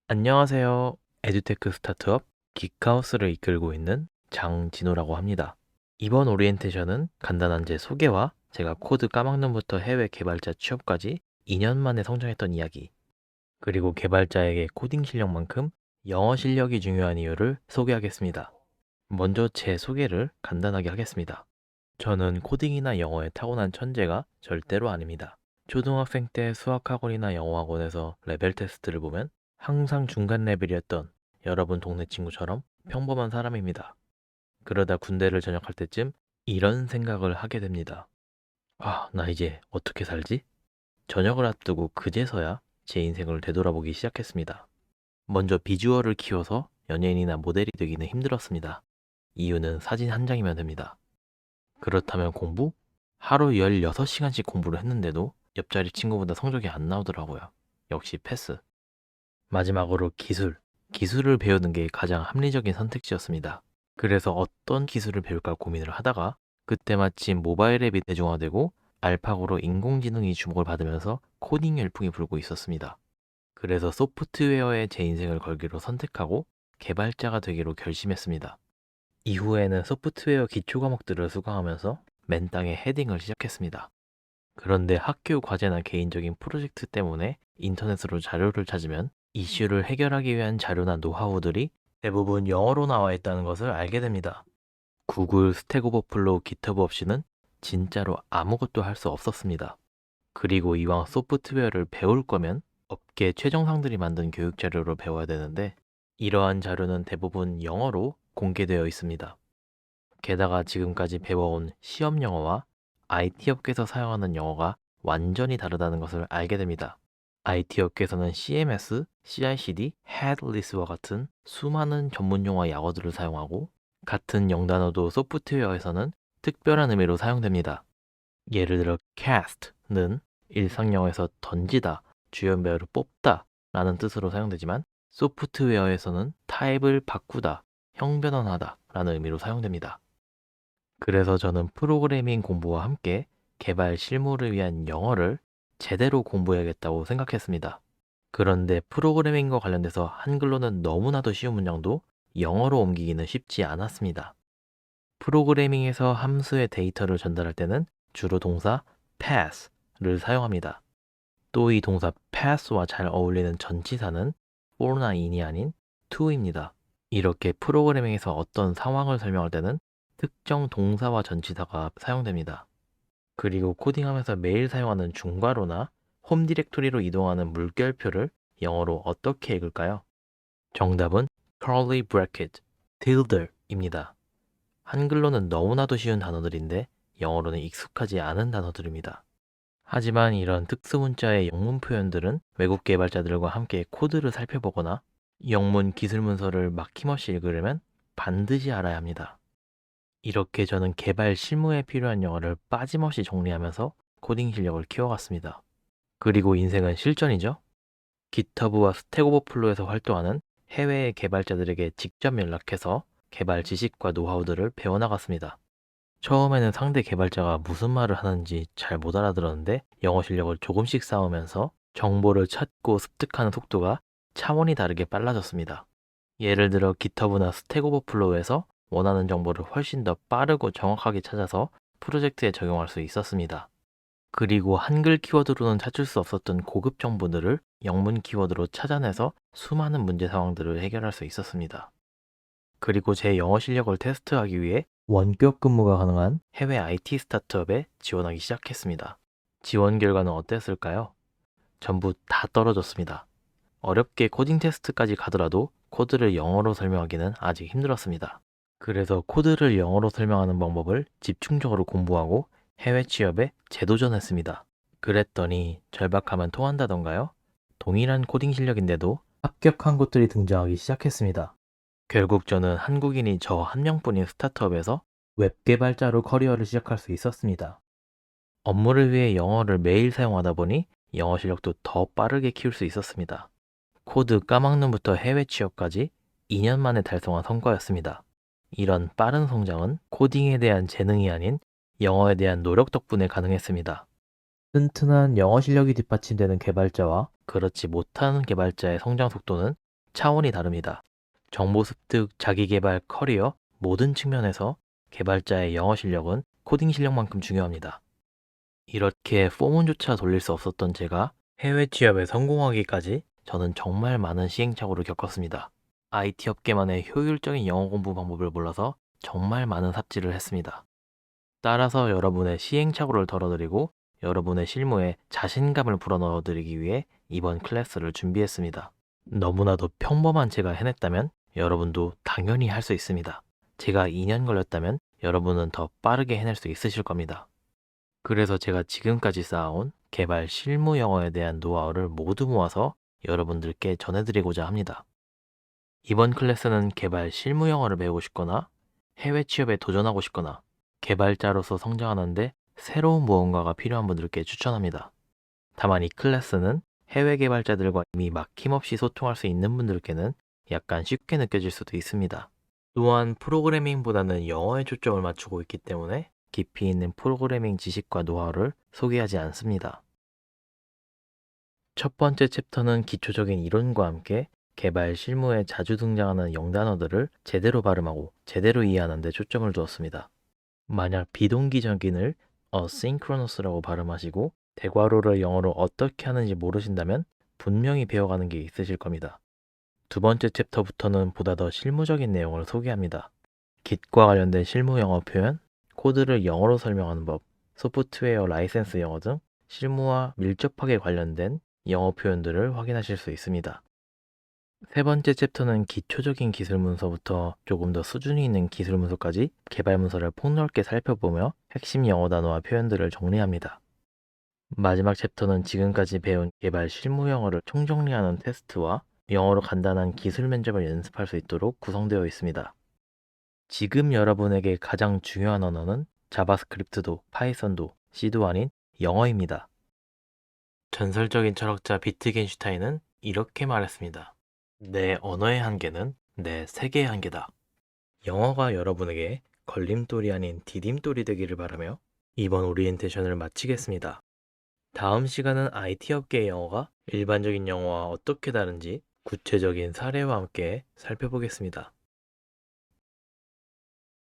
안녕하세요. 에듀테크 스타트업 기카우스를 이끌고 있는 장진호라고 합니다. 이번 오리엔테이션은 간단한 제 소개와 제가 코드 까막눈부터 해외 개발자 취업까지 2년 만에 성장했던 이야기, 그리고 개발자에게 코딩 실력만큼 영어 실력이 중요한 이유를 소개하겠습니다. 먼저 제 소개를 간단하게 하겠습니다. 저는 코딩이나 영어에 타고난 천재가 절대로 아닙니다. 초등학생 때 수학학원이나 영어학원에서 레벨 테스트를 보면 항상 중간 레벨이었던 여러분 동네 친구처럼 평범한 사람입니다. 그러다 군대를 전역할 때쯤 이런 생각을 하게 됩니다. 아, 나 이제 어떻게 살지? 전역을 앞두고 그제서야 제 인생을 되돌아보기 시작했습니다. 먼저 비주얼을 키워서 연예인이나 모델이 되기는 힘들었습니다. 이유는 사진 한 장이면 됩니다. 그렇다면 공부? 하루 16시간씩 공부를 했는데도 옆자리 친구보다 성적이 안 나오더라고요. 역시 패스. 마지막으로 기술. 기술을 배우는 게 가장 합리적인 선택지였습니다. 그래서 어떤 기술을 배울까 고민을 하다가 그때 마침 모바일 앱이 대중화되고 알파고로 인공지능이 주목을 받으면서 코딩 열풍이 불고 있었습니다. 그래서 소프트웨어에 제 인생을 걸기로 선택하고 개발자가 되기로 결심했습니다. 이후에는 소프트웨어 기초 과목들을 수강하면서 맨땅에 헤딩을 시작했습니다. 그런데 학교 과제나 개인적인 프로젝트 때문에 인터넷으로 자료를 찾으면 이슈를 해결하기 위한 자료나 노하우들이 대부분 영어로 나와 있다는 것을 알게 됩니다. 구글, 스택 오버플로우, 깃허브 없이는 진짜로 아무것도 할 수 없었습니다. 그리고 이왕 소프트웨어를 배울 거면 업계 최정상들이 만든 교육 자료로 배워야 되는데 이러한 자료는 대부분 영어로 공개되어 있습니다. 게다가 지금까지 배워온 시험 영어와 IT 업계에서 사용하는 영어가 완전히 다르다는 것을 알게 됩니다. IT 업계에서는 CMS, CI/CD, Headless와 같은 수많은 전문 용어 약어들을 사용하고 같은 영단어도 소프트웨어에서는 특별한 의미로 사용됩니다. 예를 들어 cast는 일상 영어에서 던지다, 주연 배우를 뽑다 라는 뜻으로 사용되지만 소프트웨어에서는 타입을 바꾸다, 형변환하다 라는 의미로 사용됩니다. 그래서 저는 프로그래밍 공부와 함께 개발 실무를 위한 영어를 제대로 공부해야겠다고 생각했습니다. 그런데 프로그래밍과 관련돼서 한글로는 너무나도 쉬운 문장도 영어로 옮기기는 쉽지 않았습니다. 프로그래밍에서 함수의 데이터를 전달할 때는 주로 동사 pass를 사용합니다. 또 이 동사 pass와 잘 어울리는 전치사는 for나 in이 아닌 to입니다. 이렇게 프로그래밍에서 어떤 상황을 설명할 때는 특정 동사와 전치사가 사용됩니다. 그리고 코딩하면서 매일 사용하는 중괄호나 홈 디렉토리로 이동하는 물결표를 영어로 어떻게 읽을까요? 정답은 curly bracket, tilde입니다. 한글로는 너무나도 쉬운 단어들인데 영어로는 익숙하지 않은 단어들입니다. 하지만 이런 특수문자의 영문 표현들은 외국 개발자들과 함께 코드를 살펴보거나 영문 기술 문서를 막힘없이 읽으려면 반드시 알아야 합니다. 이렇게 저는 개발 실무에 필요한 영어를 빠짐없이 정리하면서 코딩 실력을 키워갔습니다. 그리고 인생은 실전이죠. 깃허브와 스택 오버플로에서 활동하는 해외의 개발자들에게 직접 연락해서 개발 지식과 노하우들을 배워나갔습니다. 처음에는 상대 개발자가 무슨 말을 하는지 잘 못 알아들었는데 영어 실력을 조금씩 쌓으면서 정보를 찾고 습득하는 속도가 차원이 다르게 빨라졌습니다. 예를 들어 깃허브나 스택 오버플로우에서 원하는 정보를 훨씬 더 빠르고 정확하게 찾아서 프로젝트에 적용할 수 있었습니다. 그리고 한글 키워드로는 찾을 수 없었던 고급 정보들을 영문 키워드로 찾아내서 수많은 문제 상황들을 해결할 수 있었습니다. 그리고 제 영어 실력을 테스트하기 위해 원격 근무가 가능한 해외 IT 스타트업에 지원하기 시작했습니다. 지원 결과는 어땠을까요? 전부 다 떨어졌습니다. 어렵게 코딩 테스트까지 가더라도 코드를 영어로 설명하기는 아직 힘들었습니다. 그래서 코드를 영어로 설명하는 방법을 집중적으로 공부하고 해외 취업에 재도전했습니다. 그랬더니 절박하면 통한다던가요? 동일한 코딩 실력인데도 합격한 곳들이 등장하기 시작했습니다. 결국 저는 한국인이 저 한 명뿐인 스타트업에서 웹 개발자로 커리어를 시작할 수 있었습니다. 업무를 위해 영어를 매일 사용하다 보니 영어 실력도 더 빠르게 키울 수 있었습니다. 코드 까막눈부터 해외 취업까지 2년 만에 달성한 성과였습니다. 이런 빠른 성장은 코딩에 대한 재능이 아닌 영어에 대한 노력 덕분에 가능했습니다. 튼튼한 영어 실력이 뒷받침되는 개발자와 그렇지 못하는 개발자의 성장 속도는 차원이 다릅니다. 정보 습득, 자기계발, 커리어 모든 측면에서 개발자의 영어 실력은 코딩 실력만큼 중요합니다. 이렇게 포문조차 돌릴 수 없었던 제가 해외 취업에 성공하기까지 저는 정말 많은 시행착오를 겪었습니다. IT 업계만의 효율적인 영어 공부 방법을 몰라서 정말 많은 삽질을 했습니다. 따라서 여러분의 시행착오를 덜어드리고 여러분의 실무에 자신감을 불어넣어드리기 위해 이번 클래스를 준비했습니다. 너무나도 평범한 제가 해냈다면 여러분도 당연히 할 수 있습니다. 제가 2년 걸렸다면 여러분은 더 빠르게 해낼 수 있으실 겁니다. 그래서 제가 지금까지 쌓아온 개발 실무 영어에 대한 노하우를 모두 모아서 여러분들께 전해드리고자 합니다. 이번 클래스는 개발 실무 영어를 배우고 싶거나 해외 취업에 도전하고 싶거나 개발자로서 성장하는데 새로운 무언가가 필요한 분들께 추천합니다. 다만 이 클래스는 해외 개발자들과 이미 막힘없이 소통할 수 있는 분들께는 약간 쉽게 느껴질 수도 있습니다. 또한 프로그래밍보다는 영어에 초점을 맞추고 있기 때문에 깊이 있는 프로그래밍 지식과 노하우를 소개하지 않습니다. 첫 번째 챕터는 기초적인 이론과 함께 개발 실무에 자주 등장하는 영단어들을 제대로 발음하고 제대로 이해하는 데 초점을 두었습니다. 만약 비동기적인을 asynchronous라고 발음하시고 대괄호를 영어로 어떻게 하는지 모르신다면 분명히 배워가는 게 있으실 겁니다. 두 번째 챕터부터는 보다 더 실무적인 내용을 소개합니다. Git과 관련된 실무 영어 표현, 코드를 영어로 설명하는 법, 소프트웨어 라이센스 영어 등 실무와 밀접하게 관련된 영어 표현들을 확인하실 수 있습니다. 세 번째 챕터는 기초적인 기술 문서부터 조금 더 수준이 있는 기술 문서까지 개발 문서를 폭넓게 살펴보며 핵심 영어 단어와 표현들을 정리합니다. 마지막 챕터는 지금까지 배운 개발 실무 영어를 총정리하는 테스트와 영어로 간단한 기술 면접을 연습할 수 있도록 구성되어 있습니다. 지금 여러분에게 가장 중요한 언어는 자바스크립트도 파이썬도 C도 아닌 영어입니다. 전설적인 철학자 비트겐슈타인은 이렇게 말했습니다. 내 언어의 한계는 내 세계의 한계다. 영어가 여러분에게 걸림돌이 아닌 디딤돌이 되기를 바라며 이번 오리엔테이션을 마치겠습니다. 다음 시간은 IT 업계의 영어가 일반적인 영어와 어떻게 다른지 구체적인 사례와 함께 살펴보겠습니다.